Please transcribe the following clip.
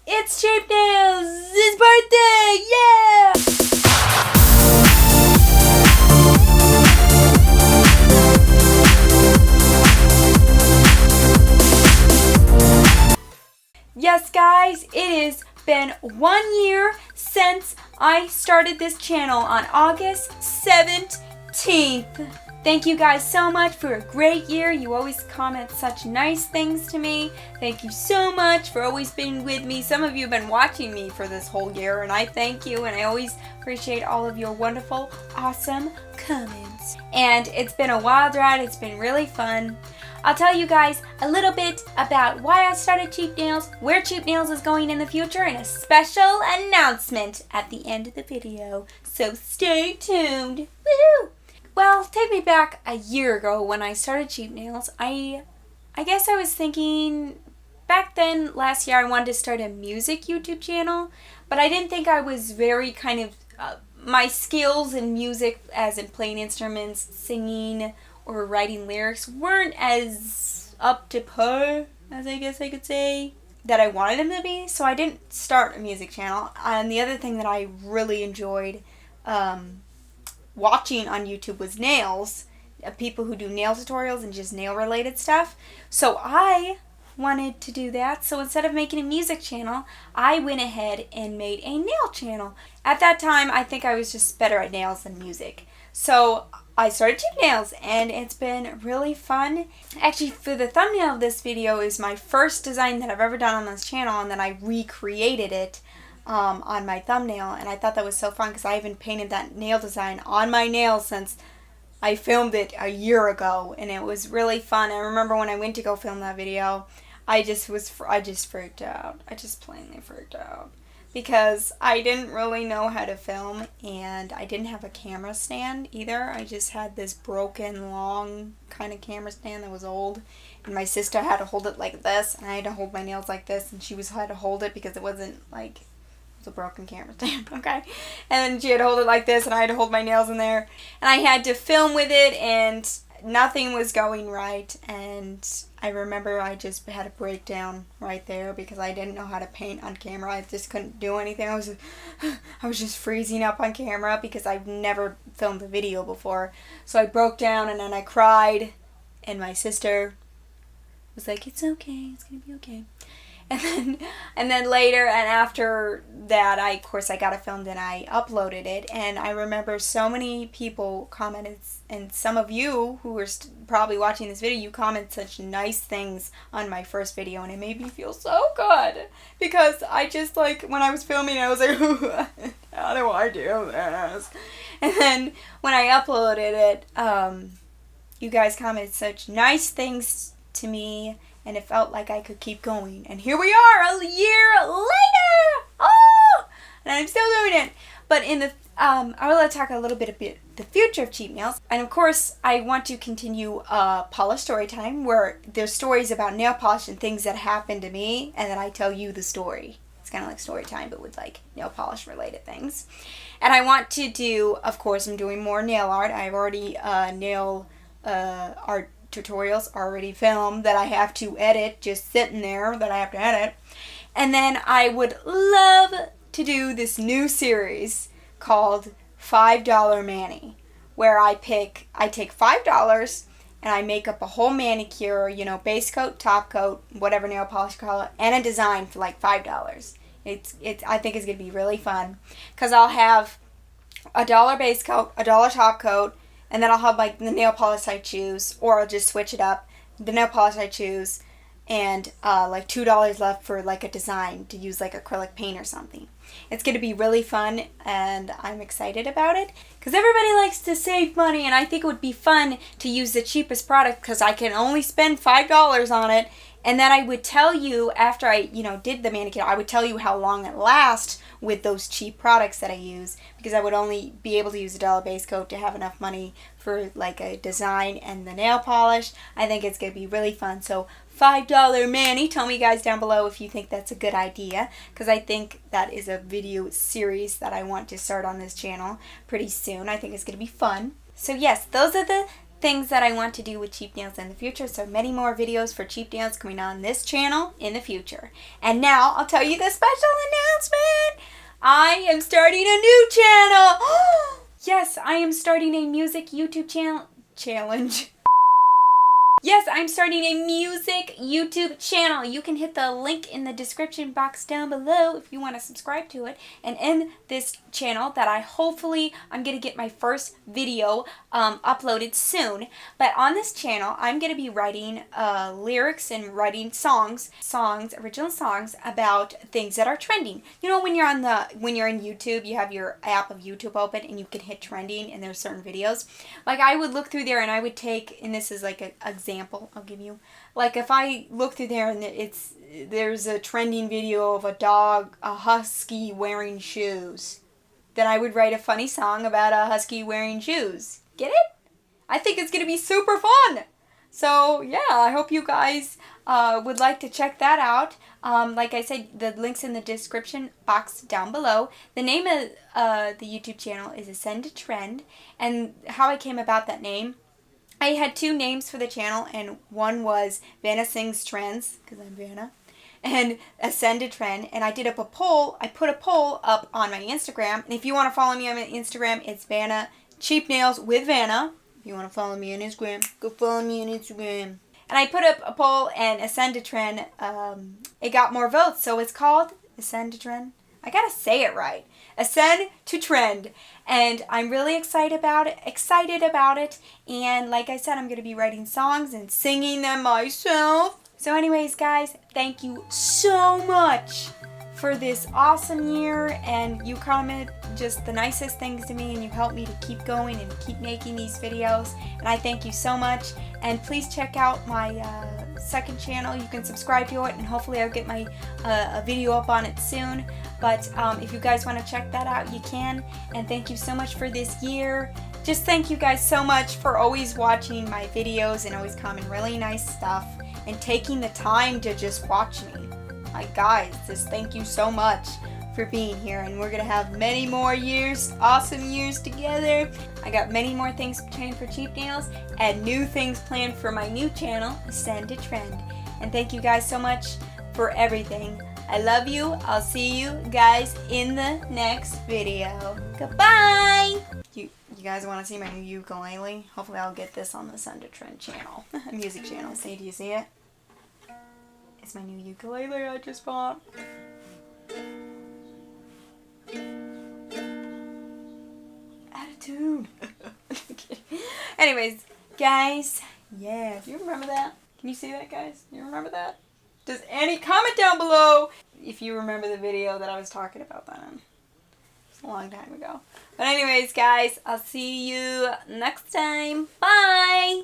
It's Cheap Nails! His birthday! Yeah! Yes, guys, it has been 1 year since I started this channel on August 17th. Thank you guys so much for a great year. You always comment such nice things to me. Thank you so much for always being with me. Some of you have been watching me for this whole year, and I thank you, and I always appreciate all of your wonderful, awesome comments. And it's been a wild ride. It's been really fun. I'll tell you guys a little bit about why I started Cheap Nails, where Cheap Nails is going in the future, and a special announcement at the end of the video. So stay tuned. Woo! Well, take me back a year ago when I started Cheap Nails. I guess I was thinking back then, last year, I wanted to start a music YouTube channel, but I didn't think I was very my skills in music, as in playing instruments, singing, or writing lyrics, weren't as up to par, as I guess I could say, that I wanted them to be, so I didn't start a music channel. And the other thing that I really enjoyed watching on YouTube was nails, people who do nail tutorials and just nail related stuff. So I wanted to do that, so instead of making a music channel, I went ahead and made a nail channel. At that time, I think I was just better at nails than music. So I started Cheap Nails, and it's been really fun. Actually, for the thumbnail of this video is my first design that I've ever done on this channel, and then I recreated it on my thumbnail, and I thought that was so fun because I haven't painted that nail design on my nails since I filmed it a year ago, and it was really fun. I remember when I went to go film that video, I just freaked out. I just plainly freaked out because I didn't really know how to film, and I didn't have a camera stand either. I just had this broken, long kind of camera stand that was old, and my sister had to hold it like this, and I had to hold my nails like this, and she had to hold it because it wasn't like a broken camera stand, okay? And she had to hold it like this, and I had to hold my nails in there, and I had to film with it, and nothing was going right. And I remember I just had a breakdown right there because I didn't know how to paint on camera. I just couldn't do anything. I was just freezing up on camera because I've never filmed a video before. So I broke down, and then I cried, and my sister was like, "It's okay, it's gonna be okay." And then later, and after that, I got it filmed and I uploaded it. And I remember so many people commented, and some of you who were probably watching this video, you commented such nice things on my first video, and it made me feel so good because I just, like, when I was filming, I was like, how do I do this? And then when I uploaded it, you guys commented such nice things to me, and it felt like I could keep going. And here we are, a year later! Oh! And I'm still doing it. But I want to talk a little bit about the future of Cheap Nails. And of course, I want to continue polish story time, where there's stories about nail polish and things that happened to me, and then I tell you the story. It's kind of like story time, but with like nail polish related things. And I want to do, of course, I'm doing more nail art. I've already nail art tutorials already filmed that I have to edit, just sitting there that I have to edit. And then I would love to do this new series called $5 Mani, where I take $5 and I make up a whole manicure, base coat, top coat, whatever nail polish color, and a design for like $5. I think it's gonna be really fun because I'll have $1 base coat, $1 top coat, and then I'll have like the nail polish I choose, or I'll just switch it up. The nail polish I choose, and like $2 left for like a design to use like acrylic paint or something. It's going to be really fun, and I'm excited about it because everybody likes to save money, and I think it would be fun to use the cheapest product because I can only spend $5 on it. And then I would tell you after I, did the manicure, I would tell you how long it lasts with those cheap products that I use, because I would only be able to use $1 base coat to have enough money for like a design and the nail polish. I think it's going to be really fun. So $5 Mani, tell me guys down below if you think that's a good idea, because I think that is a video series that I want to start on this channel pretty soon. I think it's going to be fun. So yes, those are the things that I want to do with cheap nails in the future. So many more videos for cheap nails coming on this channel in the future. And now I'll tell you the special announcement. I am starting a new channel. Yes, I am starting a music YouTube challenge. Yes, I'm starting a music YouTube channel. You can hit the link in the description box down below if you want to subscribe to it. And in this channel that I'm going to get my first video uploaded soon. But on this channel, I'm going to be writing lyrics and writing original songs about things that are trending. You know, when you're in YouTube, you have your app of YouTube open and you can hit trending and there's certain videos. Like I would look through there and I would take, and this is like an example I'll give you. Like if I look through there and there's a trending video of a husky wearing shoes, then I would write a funny song about a husky wearing shoes. Get it? I think it's going to be super fun. So yeah, I hope you guys would like to check that out. Like I said, the link's in the description box down below. The name of the YouTube channel is Ascend to Trend, and how I came about that name, I had two names for the channel, and one was Vanna Sings Trends, because I'm Vanna, and Ascend to Trend, and I did up a poll. I put a poll up on my Instagram, and if you want to follow me on my Instagram, it's Vanna Cheap Nails with Vanna. If you want to follow me on Instagram, go follow me on Instagram. And I put up a poll, and Ascend to Trend, it got more votes, so it's called Ascend to Trend. I gotta say it right. Ascend to Trend. And I'm really excited about it. And like I said, I'm going to be writing songs and singing them myself. So anyways, guys, thank you so much for this awesome year. And you comment just the nicest things to me, and you help me to keep going and keep making these videos. And I thank you so much. And please check out my second channel. You can subscribe to it, and hopefully I'll get my a video up on it soon. But if you guys want to check that out, you can. And thank you so much for this year. Just thank you guys so much for always watching my videos and always commenting really nice stuff and taking the time to just watch me. My guys, just thank you so much for being here, and we're gonna have many more years, awesome years together. I got many more things planned for Cheap Nails and new things planned for my new channel, Ascend to Trend. And thank you guys so much for everything. I love you. I'll see you guys in the next video. Goodbye! You guys want to see my new ukulele? Hopefully I'll get this on the Ascend to Trend channel, music channel. See, do you see it? It's my new ukulele I just bought. Attitude. Anyways, guys, yeah, do you remember that? Can you see that, guys? You remember that? Does any comment down below if you remember the video that I was talking about then? It's a long time ago. But anyways, guys, I'll see you next time. Bye!